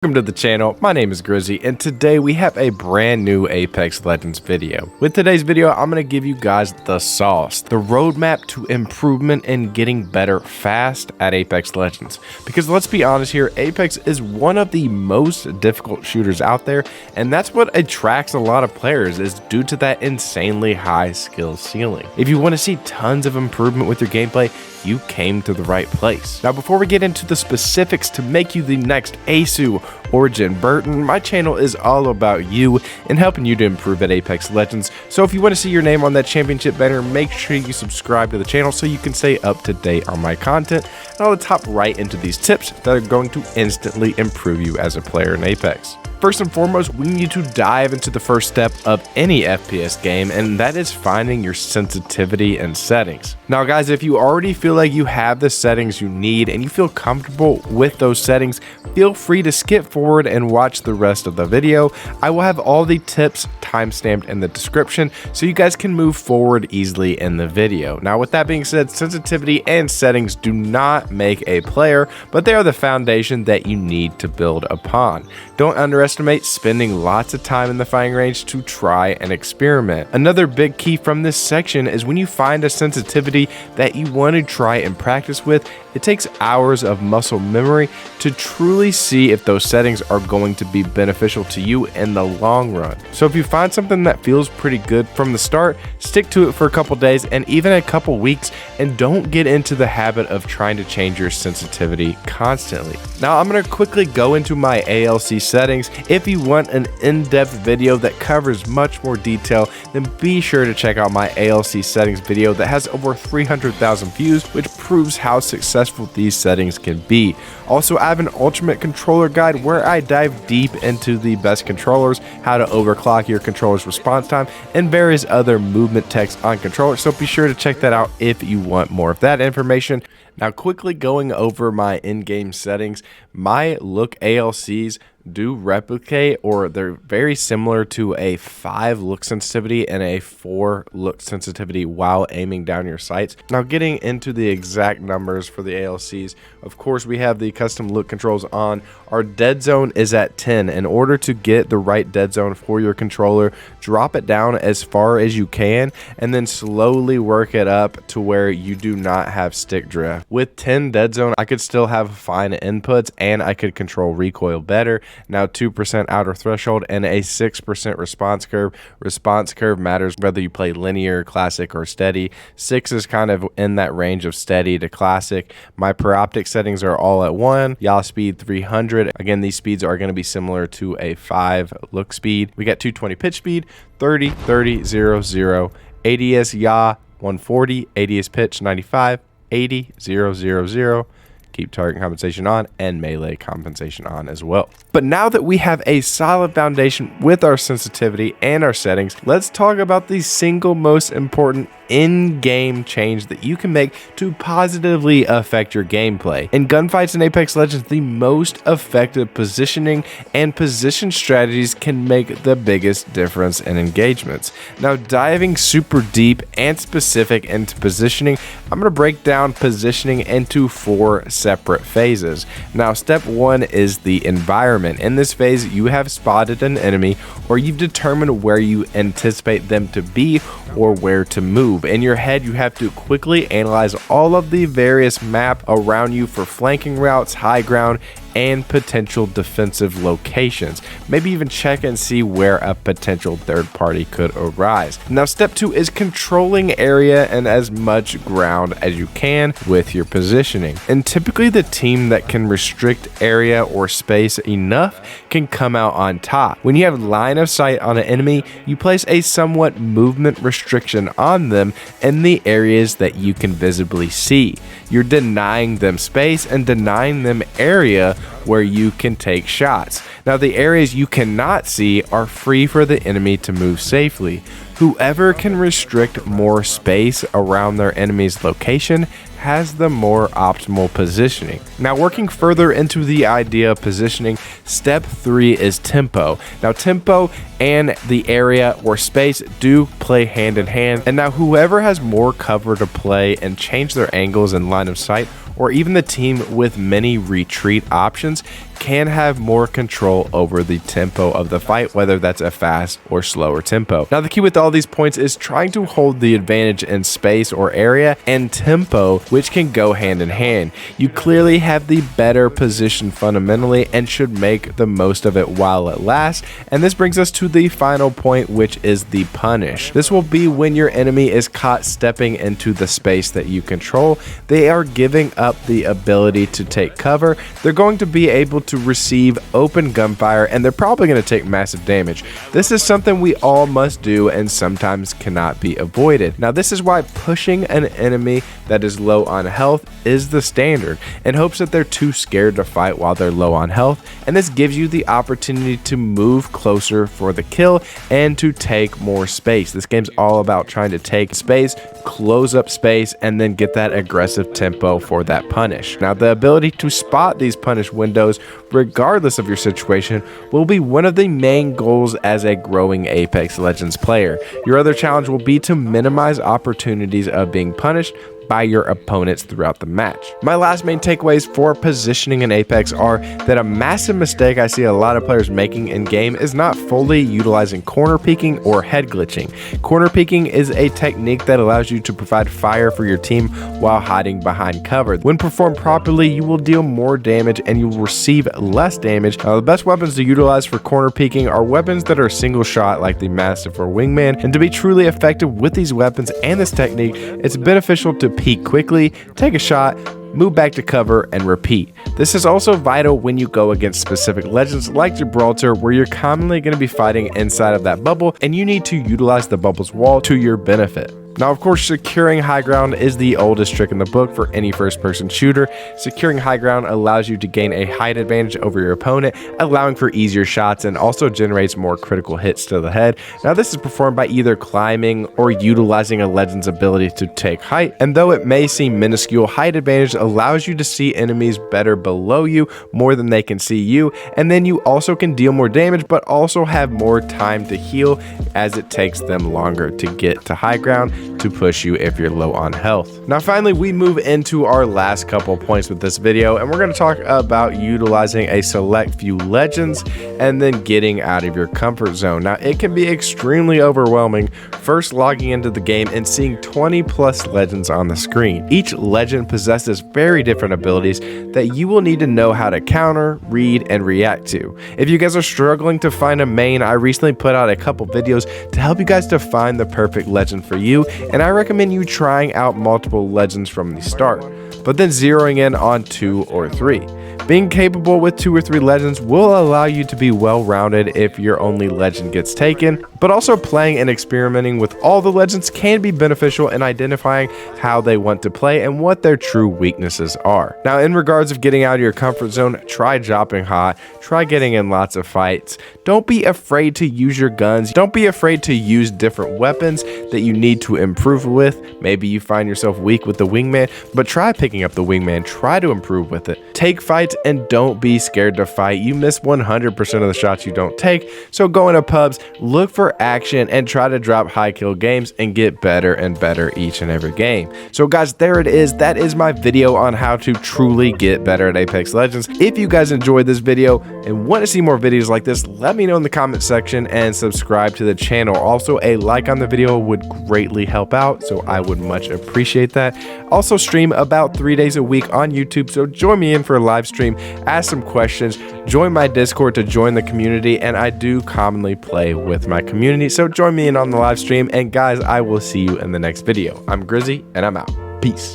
Welcome to the channel. My name is Grizzy, and today we have a brand new Apex Legends video. With today's video, I'm going to give you guys the sauce, the roadmap to improvement and getting better fast at Apex Legends. Because let's be honest here, Apex is one of the most difficult shooters out there, and that's what attracts a lot of players, is due to that insanely high skill ceiling. If you want to see tons of improvement with your gameplay, you came to the right place. Now, before we get into the specifics to make you the next Aceu or Jin Burton, my channel is all about you and helping you to improve at Apex Legends. So if you want to see your name on that championship banner, make sure you subscribe to the channel so you can stay up to date on my content. And I'll top right into these tips that are going to instantly improve you as a player in Apex. First and foremost, we need to dive into the first step of any FPS game, and that is finding your sensitivity and settings. Now guys, if you already feel like you have the settings you need and you feel comfortable with those settings, feel free to skip forward and watch the rest of the video. I will have all the tips timestamped in the description so you guys can move forward easily in the video. Now with that being said, sensitivity and settings do not make a player, but they are the foundation that you need to build upon. Don't underestimate spending lots of time in the firing range to try and experiment. Another big key from this section is when you find a sensitivity that you want to try and practice with, it takes hours of muscle memory to truly see if those settings are going to be beneficial to you in the long run. So if you find something that feels pretty good from the start, stick to it for a couple days and even a couple weeks, and don't get into the habit of trying to change your sensitivity constantly. Now I'm going to quickly go into my ALC settings. If you want an in-depth video that covers much more detail, then be sure to check out my ALC settings video that has over 300,000 views, which proves how successful these settings can be. Also, I have an ultimate controller guide where I dive deep into the best controllers, how to overclock your controller's response time, and various other movement techs on controllers, so be sure to check that out if you want more of that information. Now, quickly going over my in-game settings, my look ALCs do replicate, or they're very similar to a 5 look sensitivity and a 4 look sensitivity while aiming down your sights. Now getting into the exact numbers for the ALCs, of course we have the custom look controls on. Our dead zone is at 10. In order to get the right dead zone for your controller, drop it down as far as you can and then slowly work it up to where you do not have stick drift. With 10 dead zone, I could still have fine inputs and I could control recoil better. Now 2% outer threshold and a 6% response curve. Response curve matters whether you play linear, classic, or steady. 6 is kind of in that range of steady to classic. My per optic settings are all at 1. Yaw speed 300. Again, these speeds are going to be similar to a 5 look speed. We got 220 pitch speed, 30, 30, 0, 0. ADS yaw 140, ADS pitch 95, 80, 0, 0, 0. Keep target compensation on and melee compensation on as well. But now that we have a solid foundation with our sensitivity and our settings, let's talk about the single most important in-game change that you can make to positively affect your gameplay. In gunfights in Apex Legends, the most effective positioning and position strategies can make the biggest difference in engagements. Now, diving super deep and specific into positioning, I'm going to break down positioning into 4 separate phases. Now, step 1 is the environment. In this phase, you have spotted an enemy, or you've determined where you anticipate them to be or where to move. In your head, you have to quickly analyze all of the various map around you for flanking routes, high ground, and potential defensive locations. Maybe even check and see where a potential third party could arise. Now, step 2 is controlling area and as much ground as you can with your positioning. And typically the team that can restrict area or space enough can come out on top. When you have line of sight on an enemy, you place a somewhat movement restriction on them in the areas that you can visibly see. You're denying them space and denying them area where you can take shots. Now, the areas you cannot see are free for the enemy to move safely. Whoever can restrict more space around their enemy's location has the more optimal positioning. Now, working further into the idea of positioning, step 3 is tempo. Now, tempo and the area or space do play hand in hand, and now whoever has more cover to play and change their angles and line of sight, or even the team with many retreat options, can have more control over the tempo of the fight, whether that's a fast or slower tempo. Now, the key with all these points is trying to hold the advantage in space or area and tempo, which can go hand in hand. You clearly have the better position fundamentally and should make the most of it while it lasts. And this brings us to the final point, which is the punish. This will be when your enemy is caught stepping into the space that you control. They are giving up the ability to take cover. They're going to be able to receive open gunfire, and they're probably going to take massive damage. This is something we all must do and sometimes cannot be avoided. Now, this is why pushing an enemy that is low on health is the standard, in hopes that they're too scared to fight while they're low on health, and this gives you the opportunity to move closer for the kill and to take more space. This game's all about trying to take space, close up space, and then get that aggressive tempo for that punish. Now, the ability to spot these punish windows, regardless of your situation, will be one of the main goals as a growing Apex Legends player. Your other challenge will be to minimize opportunities of being punished by your opponents throughout the match. My last main takeaways for positioning in Apex are that a massive mistake I see a lot of players making in game is not fully utilizing corner peeking or head glitching. Corner peeking is a technique that allows you to provide fire for your team while hiding behind cover. When performed properly, you will deal more damage and you will receive less damage. The best weapons to utilize for corner peeking are weapons that are single shot, like the Mastiff or Wingman, and to be truly effective with these weapons and this technique, it's beneficial to peek quickly, take a shot, move back to cover, and repeat. This is also vital when you go against specific legends like Gibraltar, where you're commonly going to be fighting inside of that bubble and you need to utilize the bubble's wall to your benefit. Now, of course, securing high ground is the oldest trick in the book for any first-person shooter. Securing high ground allows you to gain a height advantage over your opponent, allowing for easier shots, and also generates more critical hits to the head. Now, this is performed by either climbing or utilizing a legend's ability to take height, and though it may seem minuscule, height advantage allows you to see enemies better below you more than they can see you, and then you also can deal more damage, but also have more time to heal as it takes them longer to get to high ground to push you if you're low on health. Now, finally, we move into our last couple points with this video, and we're going to talk about utilizing a select few legends and then getting out of your comfort zone. Now, it can be extremely overwhelming first logging into the game and seeing 20 plus legends on the screen. Each legend possesses very different abilities that you will need to know how to counter, read, and react to. If you guys are struggling to find a main, I recently put out a couple videos to help you guys to find the perfect legend for you, and I recommend you trying out multiple legends from the start, but then zeroing in on 2 or 3. Being capable with 2 or 3 legends will allow you to be well-rounded if your only legend gets taken, but also playing and experimenting with all the legends can be beneficial in identifying how they want to play and what their true weaknesses are. Now, in regards of getting out of your comfort zone, try dropping hot, try getting in lots of fights. Don't be afraid to use your guns. Don't be afraid to use different weapons that you need to improve with. Maybe you find yourself weak with the Wingman, but try picking up the Wingman. Try to improve with it. Take fights and don't be scared to fight. You miss 100% of the shots you don't take, so go into pubs, look for action, and try to drop high kill games and get better and better each and every game. So guys, there it is. That is my video on how to truly get better at Apex Legends. If you guys enjoyed this video and want to see more videos like this, let me know in the comment section and subscribe to the channel. Also, a like on the video would greatly help out, so I would much appreciate that. Also stream about 3 days a week on YouTube, so join me in for a live stream, ask some questions, join my Discord to join the community, and I do commonly play with my community, so join me in on the live stream. And guys, I will see you in the next video. I'm Grizzy, and I'm out. Peace.